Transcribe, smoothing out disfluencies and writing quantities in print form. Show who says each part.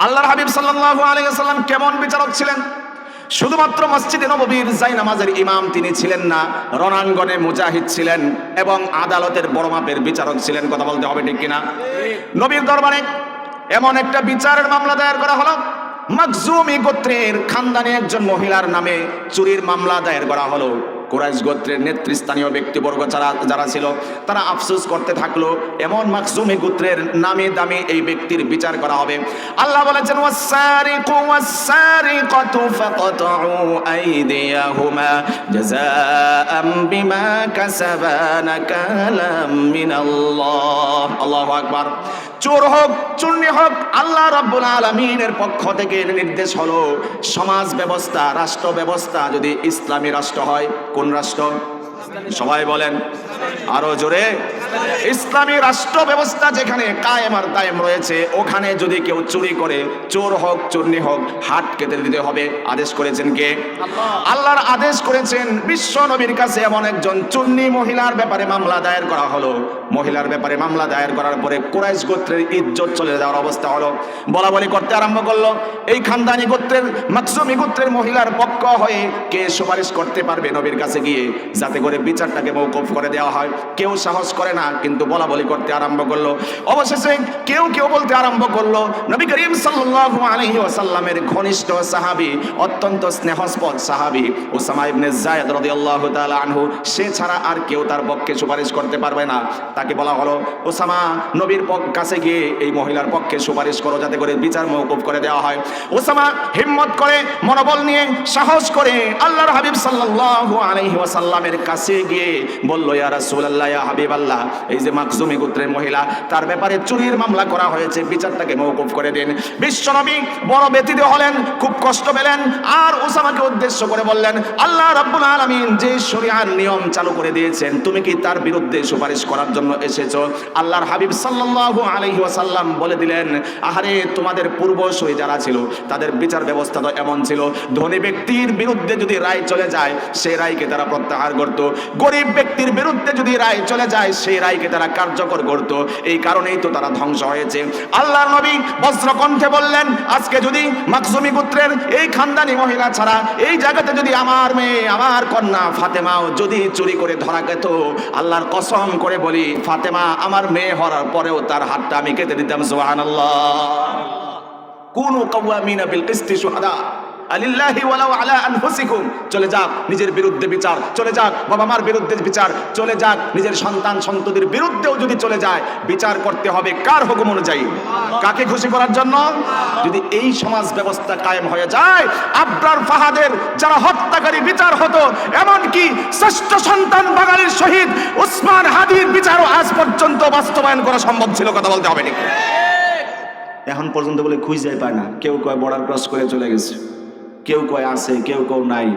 Speaker 1: আল্লাহর হাবিব সাল্লাল্লাহু আলাইহি ওয়াসাল্লাম কেমন বিচারক ছিলেন? শুধুমাত্র মসজিদে নববীর জায় নামাজের ইমাম তিনি ছিলেন না, রণাঙ্গনে মুজাহিদ ছিলেন এবং আদালতের বড় মাপের বিচারক ছিলেন। কথা বলতে হবে ঠিক কিনা? নবীর দরবারে এমন একটা বিচারের মামলা দায়ের করা হলো, মাখজুমি গোত্রের খানদানি একজন মহিলার নামে চুরির মামলা দায়ের করা হলো। কুরাইশ গোত্রের নেতৃস্থানীয় ব্যক্তিবর্গ যারা ছিল তারা আফসোস করতে থাকলো, এমন মাখজুমি গোত্রের নামে দামি এই ব্যক্তির বিচার করা হবে। আল্লাহ বলেছেন, ওয়াস-সারিকু ওয়াস-সারিকাতু ফাকতাউ আইদিয়াহুমা জাযাআম বিমা কাসাবা নাকালাম মিনাল্লাহ। আল্লাহু আকবার। চোর হোক চুন্নি হোক, আল্লাহ রাব্বুল আলামিনের পক্ষ থেকে নির্দেশ হলো, সমাজ ব্যবস্থা রাষ্ট্র ব্যবস্থা যদি ইসলামী রাষ্ট্র হয়, কোন রাষ্ট্র? সবাই বলেন আরো জোরে। ইসলামী রাষ্ট্র ব্যবস্থা যেখানে কায়েম আর দায়েম রয়েছে, ওখানে যদি কেউ চুরি করে, চোর হোক চুন্নি হোক, হাত কেটে দিতে হবে। আদেশ করেছেন কে? আল্লাহর আদেশ করেছেন। বিশ্ব নবীর কাছে এমন একজন চুন্নি মহিলার ব্যাপারে মামলা দায়ের করা হলো। মহিলার ব্যাপারে মামলা দায়ের করার পরে কুরাইশ গোত্রের ইজ্জত চলে যাওয়ার অবস্থা হলো। বলা বলি করতে আরম্ভ করলো, এই খানদানি গোত্রের মাখজুমি গোত্রের মহিলার পক্ষ হয়ে কে সুপারিশ করতে পারবে নবীর কাছে গিয়ে, যাতে করে বিচারটাকে মওকুফ করে দেওয়া হয়। কেউ সাহস করে না, কিন্তু বলা বলি করতে আরম্ভ করলো। অবশেষে কেউ কেউ বলতে আরম্ভ করলো, নবী করিম সাল্লাল্লাহু আলাইহি ওয়াসাল্লামের ঘনিষ্ঠ সাহাবী, অত্যন্ত স্নেহস্পদ সাহাবী উসামা ইবনে যায়েদ রাদিয়াল্লাহু তাআলা আনহু, সে ছাড়া আর কেউ তার পক্ষে সুপারিশ করতে পারবে না। তাকে বলা হলো, ওসামা নবীর কাছে গিয়ে এই মহিলার পক্ষে সুপারিশ করো, যাতে করে বিচার মওকুফ করে দেওয়া হয়। ওসামা হিম্মত করে, মনোবল নিয়ে, সাহস করে আল্লাহর হাবিব সাল্লাল্লাহু আলাইহি ওয়াসাল্লামের কাছে গিয়ে বলল, ইয়া রাসূলুল্লাহ, ইয়া হাবিবাল্লাহ, এই যে মাখজুমি গোত্রের মহিলা, তার ব্যাপারে চুরির মামলা করা হয়েছে, বিচারটাকে মওকুফ করে দিন। বিশ্বনবী বড় ব্যথিত হলেন, খুব কষ্ট পেলেন, আর ওসামাকে উদ্দেশ্য করে বললেন, আল্লাহ রাব্বুল আলামিন যে শরিয়ার নিয়ম চালু করে দিয়েছেন, তুমি কি তার বিরুদ্ধে সুপারিশ করার জন্য এসেছো? আল্লাহর হাবিব সাল্লাল্লাহু আলাইহি ওয়াসাল্লাম বলে দিলেন, আহারে, তোমাদের পূর্বসূরি যারা ছিল তাদের বিচার ব্যবস্থা তো এমন ছিল, ধনী ব্যক্তির বিরুদ্ধে যদি রায় চলে যায় সেই রায়কে তারা প্রত্যাহার করত, গরিব ব্যক্তির বিরুদ্ধে যদি রায় চলে যায় সেই রায়কে তারা কার্যকর করত। এই কারণেই তো তারা ধ্বংস হয়েছে। আল্লাহর নবী বজ্রকণ্ঠে বললেন, আজকে যদি মাখজুমি গোত্রের এই খানদানি মহিলা ছাড়া এই জায়গাতে যদি আমার মেয়ে, আমার কন্যা ফাতেমাও যদি চুরি করে ধরা যেত, আল্লাহর কসম করে বলি, ফাতেমা আমার মেয়ে হওয়ার পরেও তার হাতটা আমি কেটে দিতাম। সুবহানাল্লাহ। কুনু কাওয়ামিনা বিল কিসতি শুহাদা আলিল্লাহি ওয়ালাউ আলা আনফুসিকুম। চলে যাক নিজের বিরুদ্ধে বিচার, চলে যাক বাবা মার বিরুদ্ধে বিচার, চলে যাক নিজের সন্তান সন্ততির বিরুদ্ধেও যদি চলে যায়, বিচার করতে হবে কার হুকুম অনুযায়ী? কাকে খুশি করার জন্য? যদি এই সমাজ ব্যবস্থা কায়েম হয়ে যায়, আবরার ফাহাদের যারা হত্যাকারী বিচার হতো, এমনকি শ্রেষ্ঠ সন্তান বাঙালির শহীদ উসমান হাদির বিচারও আজ পর্যন্ত বাস্তবায়ন করা সম্ভব ছিল। কথা বলতে হবে ঠিক। এখন পর্যন্ত বলে খুঁজে পায় না, কেউ কয় বর্ডার ক্রস করে চলে গেছে, কেউ কয় আছে, কেউ কেউ নাই।